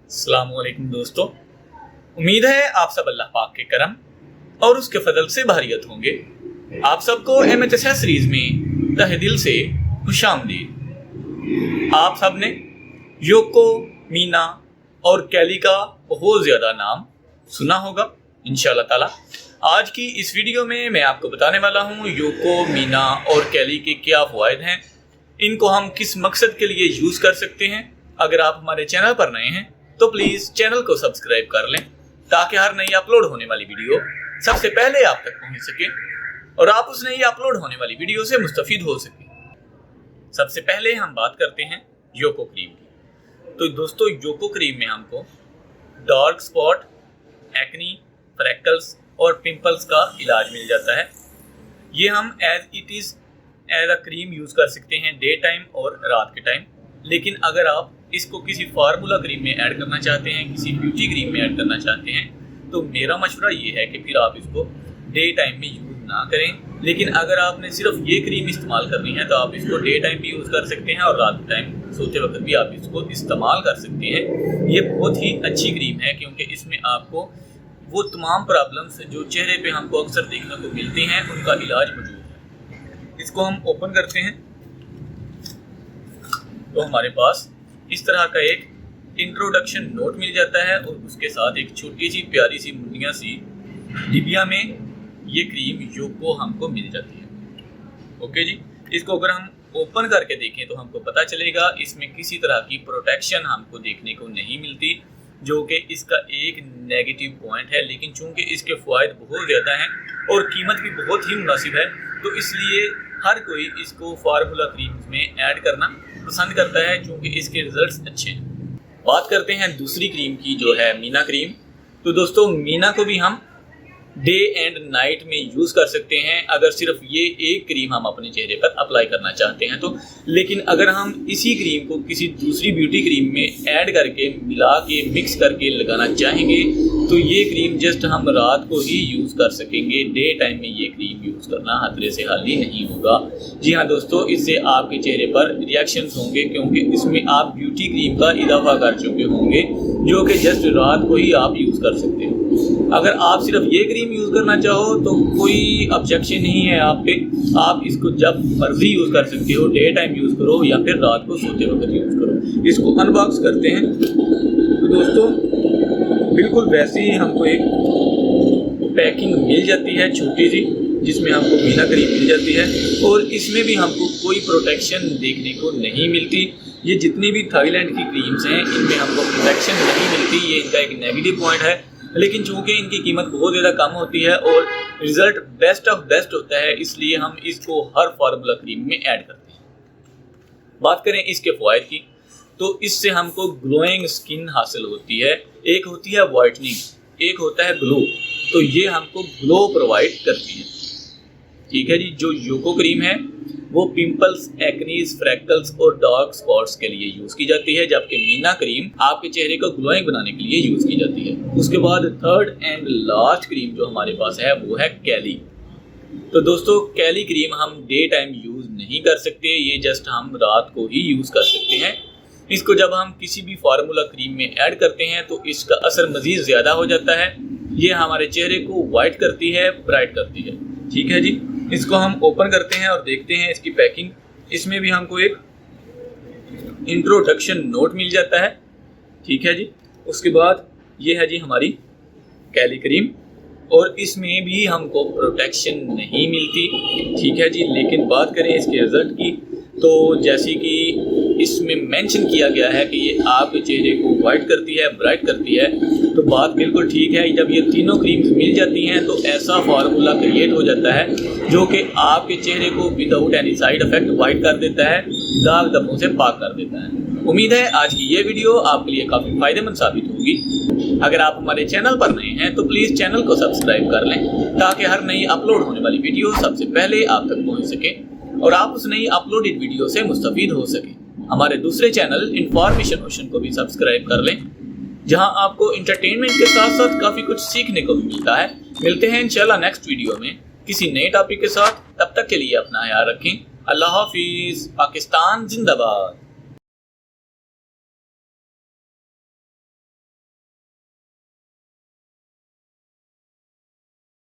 अस्सलामुअलैकुम दोस्तों, उम्मीद है आप सब अल्लाह पाक के करम और उसके फजल से बहरियत होंगे। आप सबको MHSS सीरीज में तहे दिल से खुशामदीद। आप सब ने योको, मीना और कैली का बहुत ज़्यादा नाम सुना होगा। इंशाअल्लाह ताला आज की इस वीडियो में मैं आपको बताने वाला हूँ योको, मीना और कैली के क्या फ़वाइद हैं, इनको हम किस मकसद के लिए यूज़ कर सकते हैं। अगर आप हमारे चैनल पर नए हैं तो प्लीज़ चैनल को सब्सक्राइब कर लें ताकि हर नई अपलोड होने वाली वीडियो सबसे पहले आप तक पहुंच सके और आप उस नई अपलोड होने वाली वीडियो से मुस्तफीद हो सके। सबसे पहले हम बात करते हैं योको क्रीम की। तो दोस्तों, योको क्रीम में हमको डार्क स्पॉट, एक्नी, फ्रैकल्स और पिंपल्स का इलाज मिल जाता है। ये हम as it is as a cream use कर सकते हैं डे टाइम और रात के टाइम। लेकिन अगर आप इसको किसी फार्मूला क्रीम में ऐड करना चाहते हैं, किसी ब्यूटी क्रीम में ऐड करना चाहते हैं, तो मेरा मशवरा ये है कि फिर आप इसको डे टाइम में यूज़ ना करें। लेकिन अगर आपने सिर्फ ये क्रीम इस्तेमाल करनी है तो आप इसको डे टाइम भी यूज़ कर सकते हैं और रात टाइम सोते वक्त भी आप इसको इस्तेमाल कर सकते हैं। ये बहुत ही अच्छी क्रीम है क्योंकि इसमें आपको वो तमाम प्रॉब्लम्स जो चेहरे पे हमको अक्सर देखने को मिलती हैं उनका इलाज मौजूद है। इसको हम ओपन करते हैं तो हमारे पास इस तरह का एक इंट्रोडक्शन नोट मिल जाता है और उसके साथ एक छोटी सी प्यारी सी मुन्निया सी डिबिया में ये क्रीम योको हमको मिल जाती है। ओके जी, इसको अगर हम ओपन करके देखें तो हमको पता चलेगा इसमें किसी तरह की प्रोटेक्शन हमको देखने को नहीं मिलती, जो कि इसका एक नेगेटिव पॉइंट है। लेकिन चूंकि इसके फ़वाइद बहुत ज़्यादा हैं और कीमत भी बहुत ही मुनासिब है, तो इसलिए हर कोई इसको फार्मूला क्रीम में ऐड करना पसंद करता है क्योंकि इसके रिजल्ट्स अच्छे हैं। बात करते हैं दूसरी क्रीम की जो है मीना क्रीम। तो दोस्तों, मीना को भी हम डे एंड नाइट में यूज़ कर सकते हैं अगर सिर्फ ये एक क्रीम हम अपने चेहरे पर अप्लाई करना चाहते हैं तो। लेकिन अगर हम इसी क्रीम को किसी दूसरी ब्यूटी क्रीम में ऐड करके मिला के मिक्स करके लगाना चाहेंगे तो ये क्रीम जस्ट हम रात को ही यूज़ कर सकेंगे। डे टाइम में ये क्रीम यूज़ करना खतरे से हाल ही नहीं होगा। जी हाँ दोस्तों, इससे आपके चेहरे पर रिएक्शंस होंगे क्योंकि इसमें आप ब्यूटी क्रीम का इजाफा कर चुके होंगे जो कि जस्ट रात को ही आप यूज़ कर सकते हो। अगर आप सिर्फ ये क्रीम यूज़ करना चाहो तो कोई ऑब्जेक्शन नहीं है आप पे, आप इसको जब मर्जी यूज़ कर सकते हो। डे टाइम यूज़ करो या फिर रात को सोते वक्त यूज़ करो। इसको अनबॉक्स करते हैं तो दोस्तों बिल्कुल वैसे ही हमको एक पैकिंग मिल जाती है छोटी सी, जिसमें हमको मीना क्रीम मिल जाती है और इसमें भी हमको कोई प्रोटेक्शन देखने को नहीं मिलती। ये जितनी भी थाईलैंड की क्रीम्स हैं इनमें हमको प्रोटेक्शन नहीं मिलती, ये इनका एक नेगेटिव पॉइंट है। लेकिन चूंकि इनकी कीमत बहुत ज़्यादा कम होती है और रिज़ल्ट बेस्ट ऑफ बेस्ट होता है, इसलिए हम इसको हर फार्मूला क्रीम में ऐड करते हैं। बात करें इसके फ़वाइद की तो इससे हमको ग्लोइंग स्किन हासिल होती है। एक होती है वाइटनिंग, एक होता है ग्लो। तो ये हमको ग्लो प्रोवाइड करती है। ठीक है जी, जो योको क्रीम है वो पिंपल्स, एक्नीज, फ्रैकल्स और डार्क स्पॉट्स के लिए यूज़ की जाती है, जबकि मीना क्रीम आपके चेहरे को ग्लोइंग बनाने के लिए यूज़ की जाती है। उसके बाद थर्ड एंड लास्ट क्रीम जो हमारे पास है वो है कैली। तो दोस्तों, कैली क्रीम हम डे टाइम यूज़ नहीं कर सकते, ये जस्ट हम रात को ही यूज़ कर सकते हैं। इसको जब हम किसी भी फार्मूला क्रीम में ऐड करते हैं तो इसका असर मज़ीद ज़्यादा हो जाता है। ये हमारे चेहरे को वाइट करती है, ब्राइट करती है। ठीक है जी, इसको हम ओपन करते हैं और देखते हैं इसकी पैकिंग। इसमें भी हमको एक इंट्रोडक्शन नोट मिल जाता है। ठीक है जी, उसके बाद ये है जी हमारी कैली क्रीम और इसमें भी हमको प्रोटेक्शन नहीं मिलती। ठीक है जी, लेकिन बात करें इसके रिज़ल्ट की तो जैसे कि इसमें मेंशन किया गया है कि ये आपके चेहरे को वाइट करती है, ब्राइट करती है, तो बात बिल्कुल ठीक है। जब ये तीनों क्रीम्स मिल जाती हैं तो ऐसा फार्मूला क्रिएट हो जाता है जो कि आपके चेहरे को without any side effect white कर देता है, दाग धब्बों से पाक कर देता है। उम्मीद है आज की ये वीडियो आपके लिए काफ़ी फ़ायदेमंद साबित होगी। अगर आप हमारे चैनल पर नए हैं तो प्लीज़ चैनल को सब्सक्राइब कर लें ताकि हर नई अपलोड होने वाली वीडियो सबसे पहले आप तक पहुँच सके और आप उस नई अपलोडेड वीडियो से मुस्तफीद हो सके। हमारे दूसरे चैनल इन्फॉर्मेशन ओशन को भी सब्सक्राइब कर लें, जहां आपको इंटरटेनमेंट के साथ साथ काफ़ी कुछ सीखने को भी मिलता है। मिलते हैं इंशाल्लाह नेक्स्ट वीडियो में किसी नए टॉपिक के साथ। तब तक के लिए अपना ख्याल रखें। अल्लाह हाफिज़। पाकिस्तान जिंदाबाद।